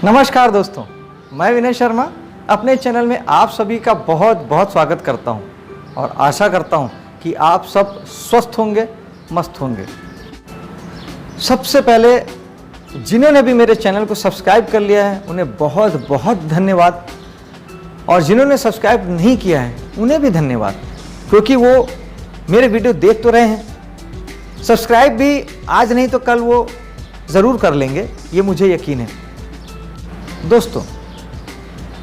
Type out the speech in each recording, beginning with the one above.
नमस्कार दोस्तों, मैं विनय शर्मा अपने चैनल में आप सभी का बहुत बहुत स्वागत करता हूं और आशा करता हूं कि आप सब स्वस्थ होंगे, मस्त होंगे। सबसे पहले जिन्होंने भी मेरे चैनल को सब्सक्राइब कर लिया है उन्हें बहुत बहुत धन्यवाद, और जिन्होंने सब्सक्राइब नहीं किया है उन्हें भी धन्यवाद, क्योंकि वो मेरे वीडियो देख तो रहे हैं। सब्सक्राइब भी आज नहीं तो कल वो ज़रूर कर लेंगे, ये मुझे यकीन है। दोस्तों,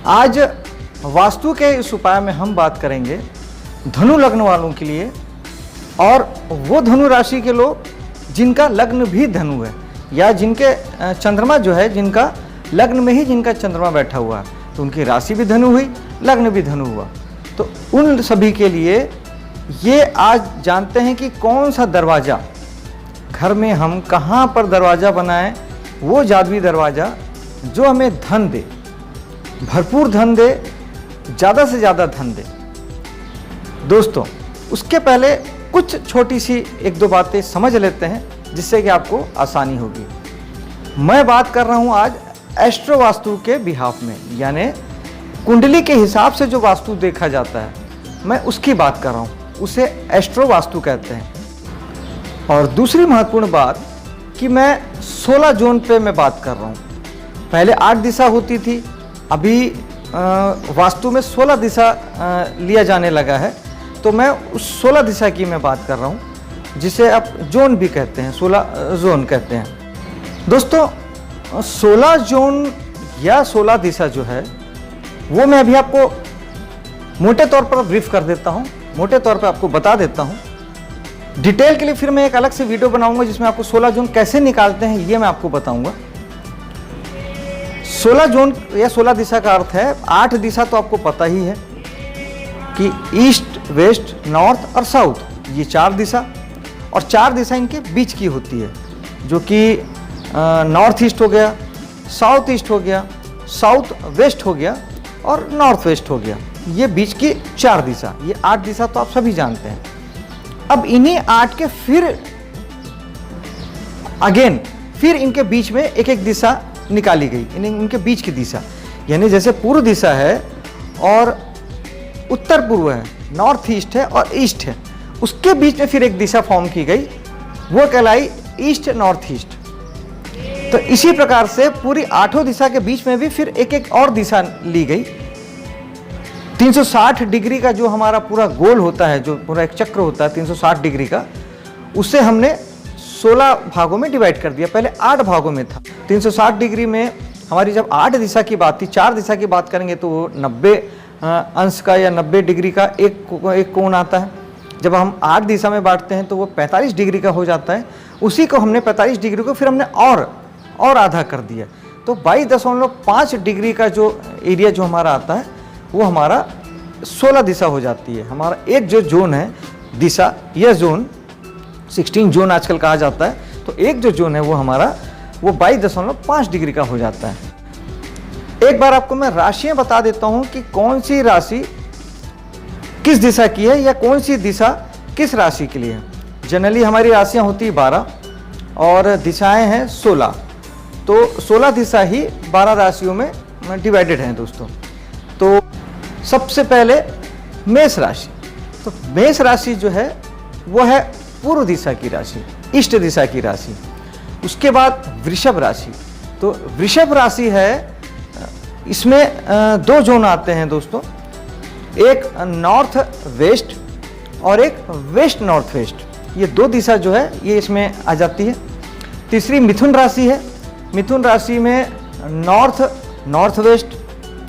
आज वास्तु के इस उपाय में हम बात करेंगे धनु लग्न वालों के लिए, और वो धनु राशि के लोग जिनका लग्न भी धनु है या जिनके चंद्रमा जो है, जिनका लग्न में ही जिनका चंद्रमा बैठा हुआ है, तो उनकी राशि भी धनु हुई, लग्न भी धनु हुआ। तो उन सभी के लिए ये आज जानते हैं कि कौन सा दरवाज़ा घर में हम कहाँ पर दरवाज़ा बनाएं, वो जादुई दरवाज़ा जो हमें धन दे, भरपूर धन दे, ज़्यादा से ज़्यादा धन दे। दोस्तों, उसके पहले कुछ छोटी सी एक दो बातें समझ लेते हैं जिससे कि आपको आसानी होगी। मैं बात कर रहा हूँ आज एस्ट्रो वास्तु के बिहाफ में, यानी कुंडली के हिसाब से जो वास्तु देखा जाता है, मैं उसकी बात कर रहा हूँ, उसे एस्ट्रो वास्तु कहते हैं। और दूसरी महत्वपूर्ण बात कि मैं 16 जोन पे मैं बात कर रहा हूँ। पहले 8 दिशा होती थी, अभी वास्तु में 16 दिशा लिया जाने लगा है, तो मैं उस 16 दिशा की मैं बात कर रहा हूँ, जिसे आप जोन भी कहते हैं, 16 जोन कहते हैं। दोस्तों, 16 जोन या 16 दिशा जो है वो मैं अभी आपको मोटे तौर पर ब्रीफ कर देता हूँ, मोटे तौर पर आपको बता देता हूँ। डिटेल के लिए फिर मैं एक अलग से वीडियो बनाऊंगा जिसमें आपको 16 जोन कैसे निकालते हैं ये मैं आपको बताऊंगा। 16 जोन या 16 दिशा का अर्थ है, 8 दिशा तो आपको पता ही है कि ईस्ट, वेस्ट, नॉर्थ और साउथ, ये 4 दिशा, और 4 दिशा इनके बीच की होती है, जो कि नॉर्थ ईस्ट हो गया, साउथ ईस्ट हो गया, साउथ वेस्ट हो गया और नॉर्थ वेस्ट हो गया। ये बीच की 4 दिशा, ये 8 दिशा तो आप सभी जानते हैं। अब इन्हीं 8 के फिर इनके बीच में एक एक दिशा निकाली गई, इनके बीच की दिशा, यानी जैसे पूर्व दिशा है और उत्तर पूर्व है, नॉर्थ ईस्ट है और ईस्ट है, उसके बीच में फिर एक दिशा फॉर्म की गई, वो कहलाई ईस्ट नॉर्थ ईस्ट। तो इसी प्रकार से पूरी 8 दिशा के बीच में भी फिर एक एक और दिशा ली गई। 360 डिग्री का जो हमारा पूरा गोल होता है, जो पूरा एक चक्र होता है 360 डिग्री का, उससे हमने 16 भागों में डिवाइड कर दिया। पहले 8 भागों में था। 360 डिग्री में हमारी जब 8 दिशा की बात थी, 4 दिशा की बात करेंगे तो वो 90 अंश का या 90 डिग्री का एक कोण आता है। जब हम 8 दिशा में बांटते हैं तो वो 45 डिग्री का हो जाता है। उसी को हमने 45 डिग्री को फिर हमने और आधा कर दिया, तो 22.5 डिग्री का जो एरिया जो हमारा आता है वो हमारा 16 दिशा हो जाती है। हमारा एक जो जोन है दिशा, यह जोन 16 जोन आजकल कहा जाता है, तो एक जो जोन है वो हमारा वो 22.5 डिग्री का हो जाता है। एक बार आपको मैं राशियां बता देता हूं कि कौन सी राशि किस दिशा की है या कौन सी दिशा किस राशि के लिए है। जनरली हमारी राशियां होती है 12 और दिशाएं हैं 16, तो 16 दिशा ही 12 राशियों में डिवाइडेड हैं दोस्तों। तो सबसे पहले मेष राशि, तो मेष राशि जो है वो है पूर्व दिशा की राशि, इष्ट दिशा की राशि। उसके बाद वृषभ राशि, तो वृषभ राशि है, इसमें 2 जोन आते हैं दोस्तों, एक नॉर्थ वेस्ट और एक वेस्ट नॉर्थ वेस्ट, ये 2 दिशा जो है ये इसमें आ जाती है। तीसरी मिथुन राशि है, मिथुन राशि में नॉर्थ वेस्ट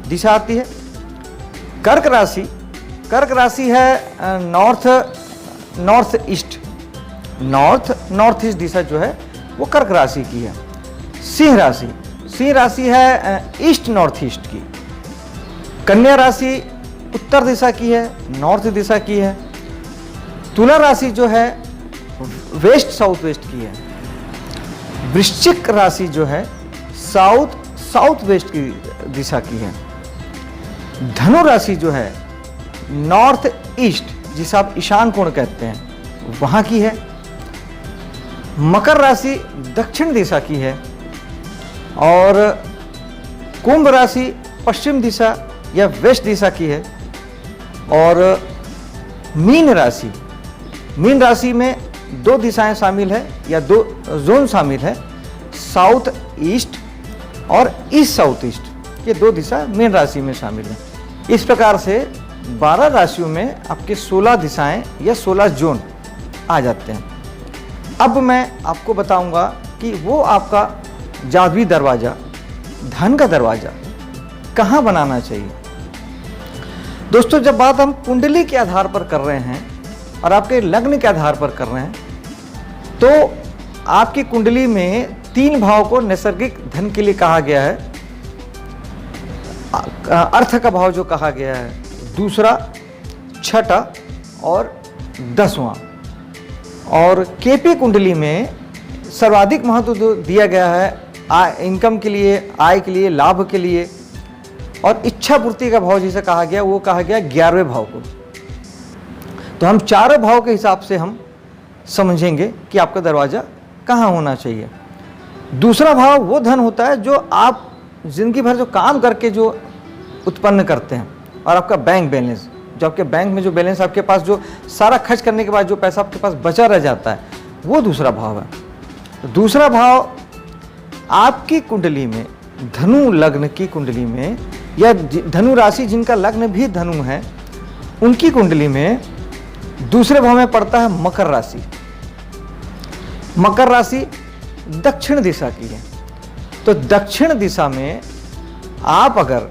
दिशा आती है। कर्क राशि है नॉर्थ ईस्ट दिशा जो है वो कर्क राशि की है। सिंह राशि है ईस्ट नॉर्थ ईस्ट की। कन्या राशि उत्तर दिशा की है, नॉर्थ दिशा की है। तुला राशि जो है वेस्ट साउथ वेस्ट की है। वृश्चिक राशि जो है साउथ वेस्ट की दिशा की है। धनु राशि जो है नॉर्थ ईस्ट, जिसे आप ईशान कोण कहते हैं, वहां की है। मकर राशि दक्षिण दिशा की है और कुंभ राशि पश्चिम दिशा या वेस्ट दिशा की है। और मीन राशि में दो दिशाएं शामिल है या दो जोन शामिल है, साउथ ईस्ट और ईस्ट साउथ ईस्ट, ये दो दिशा मीन राशि में शामिल है। इस प्रकार से 12 राशियों में आपके 16 दिशाएं या 16 जोन आ जाते हैं। अब मैं आपको बताऊंगा कि वो आपका जादुई दरवाज़ा, धन का दरवाज़ा कहाँ बनाना चाहिए। दोस्तों, जब बात हम कुंडली के आधार पर कर रहे हैं और आपके लग्न के आधार पर कर रहे हैं, तो आपकी कुंडली में 3 भाव को नैसर्गिक धन के लिए कहा गया है। अर्थ का भाव जो कहा गया है, दूसरा, छठा और 10वां। और केपी कुंडली में सर्वाधिक महत्व दिया गया है इनकम के लिए, आय के लिए, लाभ के लिए। और इच्छा पूर्ति का भाव जिसे कहा गया, वो कहा गया 11वें भाव को। तो हम 4 भाव के हिसाब से हम समझेंगे कि आपका दरवाज़ा कहाँ होना चाहिए। दूसरा भाव वो धन होता है जो आप जिंदगी भर जो काम करके जो उत्पन्न करते हैं, और आपका बैंक बैलेंस, जो आपके बैंक में जो बैलेंस आपके पास, जो सारा खर्च करने के बाद जो पैसा आपके पास बचा रह जाता है, वो दूसरा भाव है। तो दूसरा भाव आपकी कुंडली में, धनु लग्न की कुंडली में, या धनु राशि जिनका लग्न भी धनु है, उनकी कुंडली में दूसरे भाव में पड़ता है मकर राशि। मकर राशि दक्षिण दिशा की है। तो दक्षिण दिशा में आप अगर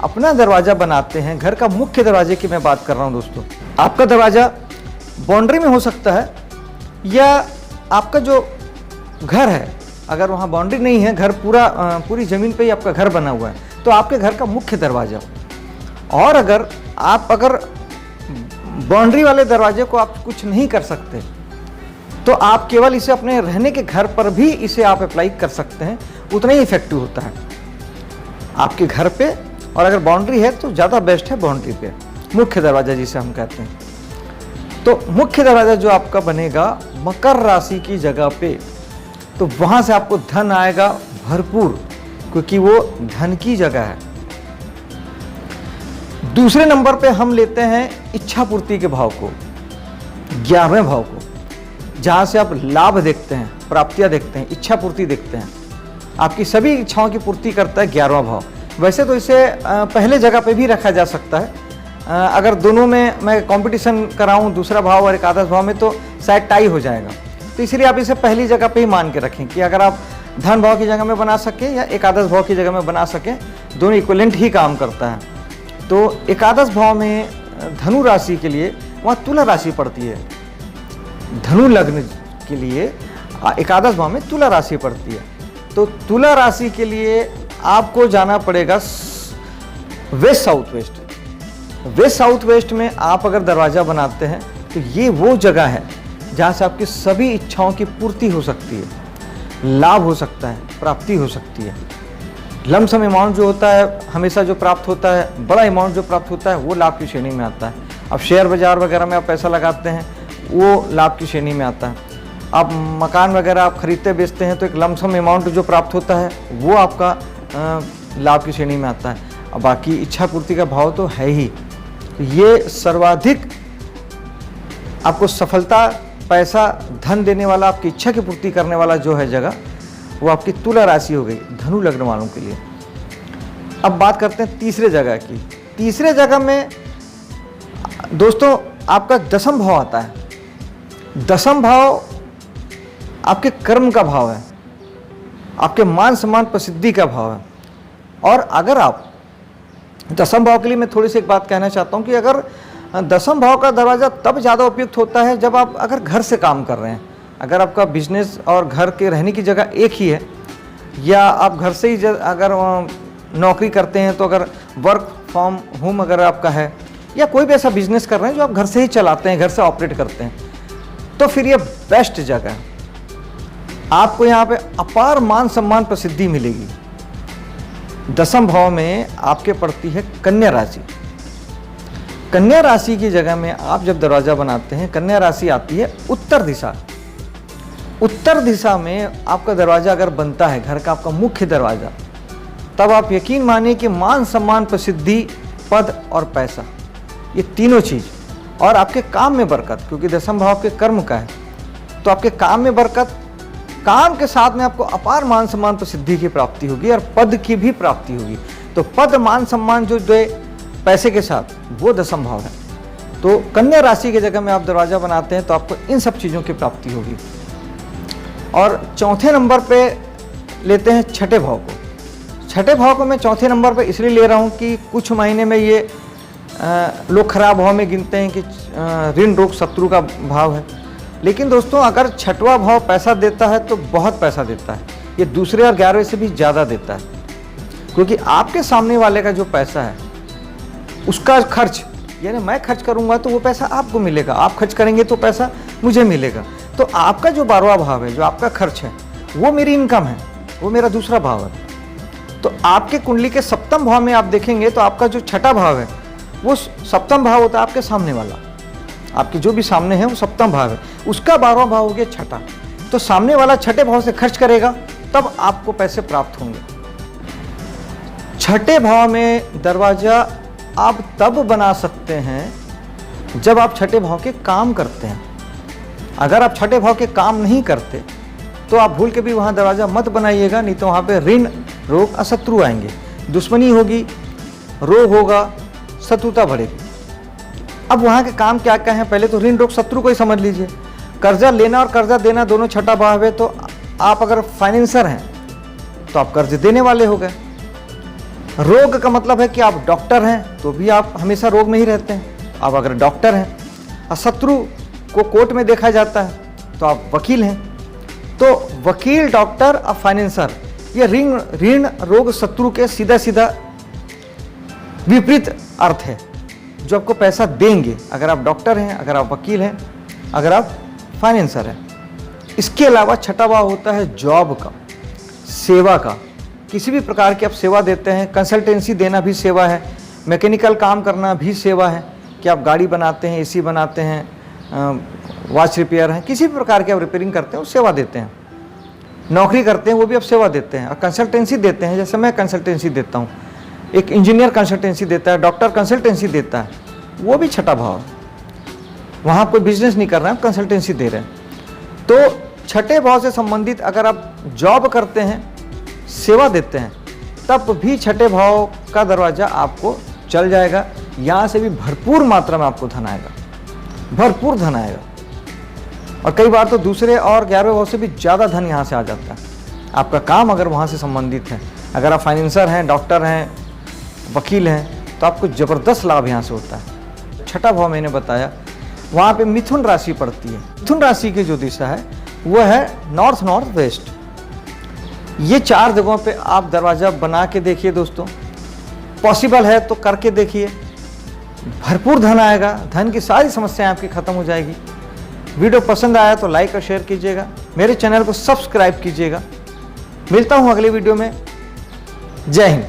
अपना दरवाज़ा बनाते हैं, घर का मुख्य दरवाजे की मैं बात कर रहा हूं दोस्तों, आपका दरवाज़ा बाउंड्री में हो सकता है, या आपका जो घर है, अगर वहाँ बाउंड्री नहीं है, घर पूरी ज़मीन पे ही आपका घर बना हुआ है, तो आपके घर का मुख्य दरवाज़ा। और अगर बाउंड्री वाले दरवाजे को आप कुछ नहीं कर सकते, तो आप केवल इसे अपने रहने के घर पर भी इसे आप अप्लाई कर सकते हैं, उतना ही इफेक्टिव होता है आपके घर पे। और अगर बाउंड्री है तो ज़्यादा बेस्ट है बाउंड्री पे, मुख्य दरवाज़ा जिसे हम कहते हैं। तो मुख्य दरवाज़ा जो आपका बनेगा मकर राशि की जगह पे, तो वहाँ से आपको धन आएगा भरपूर, क्योंकि वो धन की जगह है। दूसरे नंबर पे हम लेते हैं इच्छा पूर्ति के भाव को, 11वें भाव को, जहाँ से आप लाभ देखते हैं, प्राप्तियाँ देखते हैं, इच्छा पूर्ति देखते हैं। आपकी सभी इच्छाओं की पूर्ति करता है 11वां भाव। वैसे तो इसे पहले जगह पे भी रखा जा सकता है। अगर दोनों में मैं कंपटीशन कराऊं, दूसरा भाव और एकादश भाव में, तो शायद टाई हो जाएगा। तो इसलिए आप इसे पहली जगह पे ही मान के रखें कि अगर आप धन भाव की जगह में बना सकें या एकादश भाव की जगह में बना सकें, दोनों इक्विवेलेंट ही काम करता है। तो एकादश भाव में धनु राशि के लिए वहाँ तुला राशि पड़ती है। धनु लग्न के लिए एकादश भाव में तुला राशि पड़ती है। तो तुला राशि के लिए आपको जाना पड़ेगा west south west. West south west में आप अगर दरवाज़ा बनाते हैं, तो ये वो जगह है जहाँ से आपकी सभी इच्छाओं की पूर्ति हो सकती है, लाभ हो सकता है, प्राप्ति हो सकती है। लमसम अमाउंट जो होता है हमेशा जो प्राप्त होता है, बड़ा अमाउंट जो प्राप्त होता है, वो लाभ की श्रेणी में आता है। अब शेयर बाजार वगैरह में आप पैसा लगाते हैं, वो लाभ की श्रेणी में आता है। आप मकान वगैरह आप खरीदते बेचते हैं, तो एक लमसम अमाउंट जो प्राप्त होता है, वो आपका लाभ की श्रेणी में आता है। अब बाकी इच्छा पूर्ति का भाव तो है ही। ये सर्वाधिक आपको सफलता, पैसा, धन देने वाला, आपकी इच्छा की पूर्ति करने वाला जो है जगह, वो आपकी तुला राशि हो गई धनु लग्न वालों के लिए। अब बात करते हैं तीसरे जगह की। तीसरे जगह में दोस्तों आपका दसम भाव आता है। दसम भाव आपके कर्म का भाव है, आपके मान सम्मान प्रसिद्धि का भाव है। और अगर आप दसम भाव के लिए मैं थोड़ी सी एक बात कहना चाहता हूँ कि अगर दसम भाव का दरवाज़ा तब ज़्यादा उपयुक्त होता है जब आप अगर घर से काम कर रहे हैं, अगर आपका बिजनेस और घर के रहने की जगह एक ही है, या आप घर से ही अगर नौकरी करते हैं, तो अगर वर्क फ्रॉम होम अगर आपका है, या कोई भी ऐसा बिजनेस कर रहे हैं जो आप घर से ही चलाते हैं, घर से ऑपरेट करते हैं, तो फिर ये बेस्ट जगह है। आपको यहाँ पे अपार मान सम्मान प्रसिद्धि मिलेगी। दसम भाव में आपके पड़ती है कन्या राशि। कन्या राशि की जगह में आप जब दरवाज़ा बनाते हैं, कन्या राशि आती है उत्तर दिशा। उत्तर दिशा में आपका दरवाज़ा अगर बनता है, घर का आपका मुख्य दरवाज़ा, तब आप यकीन मानिए कि मान सम्मान, प्रसिद्धि, पद और पैसा, ये तीनों चीज़, और आपके काम में बरकत, क्योंकि दशम भाव के कर्म का है, तो आपके काम में बरकत, काम के साथ में आपको अपार मान सम्मान, प्रसिद्धि की प्राप्ति होगी और पद की भी प्राप्ति होगी। तो पद, मान सम्मान जो दे पैसे के साथ, वो दशम भाव है। तो कन्या राशि की जगह में आप दरवाजा बनाते हैं तो आपको इन सब चीज़ों की प्राप्ति होगी। और चौथे नंबर पे लेते हैं छठे भाव को। छठे भाव को मैं चौथे नंबर पे इसलिए ले रहा हूँ कि कुछ महीने में ये लोग खराब भाव में गिनते हैं कि ऋण रोग शत्रु का भाव है, लेकिन दोस्तों अगर छठवां भाव पैसा देता है तो बहुत पैसा देता है। ये दूसरे और 11वें से भी ज़्यादा देता है, क्योंकि आपके सामने वाले का जो पैसा है उसका खर्च, यानी मैं खर्च करूंगा तो वो पैसा आपको मिलेगा, आप खर्च करेंगे तो पैसा मुझे मिलेगा। तो आपका जो 12वां भाव है, जो आपका खर्च है, वो मेरी इनकम है, वो मेरा दूसरा भाव है। तो आपके कुंडली के सप्तम भाव में आप देखेंगे तो आपका जो छठा भाव है वो सप्तम भाव होता है आपके सामने वाला, आपके जो भी सामने है वो सप्तम भाव है, उसका 12वां भाव हो गया छठा। तो सामने वाला छठे भाव से खर्च करेगा तब आपको पैसे प्राप्त होंगे। छठे भाव में दरवाजा आप तब बना सकते हैं जब आप छठे भाव के काम करते हैं। अगर आप छठे भाव के काम नहीं करते तो आप भूल के भी वहाँ दरवाज़ा मत बनाइएगा, नहीं तो वहाँ पे ऋण रोग अशत्रु आएंगे, दुश्मनी होगी, रोग होगा, शत्रुता बढ़ेगी। अब वहाँ के काम क्या क्या हैं, पहले तो ऋण रोग शत्रु को ही समझ लीजिए। कर्जा लेना और कर्जा देना दोनों छठा भाव है, तो आप अगर फाइनेंसर हैं तो आप कर्ज देने वाले हो गए। रोग का मतलब है कि आप डॉक्टर हैं तो भी आप हमेशा रोग में ही रहते हैं, आप अगर डॉक्टर हैं। और शत्रु को कोर्ट में देखा जाता है तो आप वकील हैं। तो वकील, डॉक्टर और फाइनेंसर, ये ऋण रोग शत्रु के सीधा सीधा विपरीत अर्थ है जो आपको पैसा देंगे, अगर आप डॉक्टर हैं, अगर आप वकील हैं, अगर आप फाइनेंसर हैं। इसके अलावा छठा भाव होता है जॉब का, सेवा का। किसी भी प्रकार की आप सेवा देते हैं, कंसल्टेंसी देना भी सेवा है, मैकेनिकल काम करना भी सेवा है, कि आप गाड़ी बनाते हैं, एसी बनाते हैं, वॉच रिपेयर हैं, किसी भी प्रकार के आप रिपेयरिंग करते हैं वो सेवा देते हैं। नौकरी करते हैं वो भी आप सेवा देते हैं। और कंसल्टेंसी देते हैं, जैसे मैं कंसल्टेंसी देता हूँ, एक इंजीनियर कंसल्टेंसी देता है, डॉक्टर कंसल्टेंसी देता है, वो भी छठा भाव है। वहाँ कोई बिजनेस नहीं कर रहे हैं, कंसल्टेंसी दे रहे हैं। तो छठे भाव से संबंधित अगर आप जॉब करते हैं, सेवा देते हैं, तब भी छठे भाव का दरवाज़ा आपको चल जाएगा। यहाँ से भी भरपूर मात्रा में आपको धन आएगा, भरपूर धन आएगा। और कई बार तो दूसरे और 11वें भाव से भी ज़्यादा धन यहाँ से आ जाता है, आपका काम अगर वहाँ से संबंधित है। अगर आप फाइनेंसर हैं, डॉक्टर हैं, वकील हैं, तो आपको ज़बरदस्त लाभ यहाँ से होता है। छठा भाव मैंने बताया, वहाँ पे मिथुन राशि पड़ती है। मिथुन राशि की जो दिशा है वो है नॉर्थ नॉर्थ वेस्ट। ये 4 जगहों पे आप दरवाज़ा बना के देखिए दोस्तों, पॉसिबल है तो करके देखिए, भरपूर धन आएगा, धन की सारी समस्याएं आपकी ख़त्म हो जाएगी। वीडियो पसंद आया तो लाइक और शेयर कीजिएगा, मेरे चैनल को सब्सक्राइब कीजिएगा। मिलता हूँ अगले वीडियो में। जय हिंद।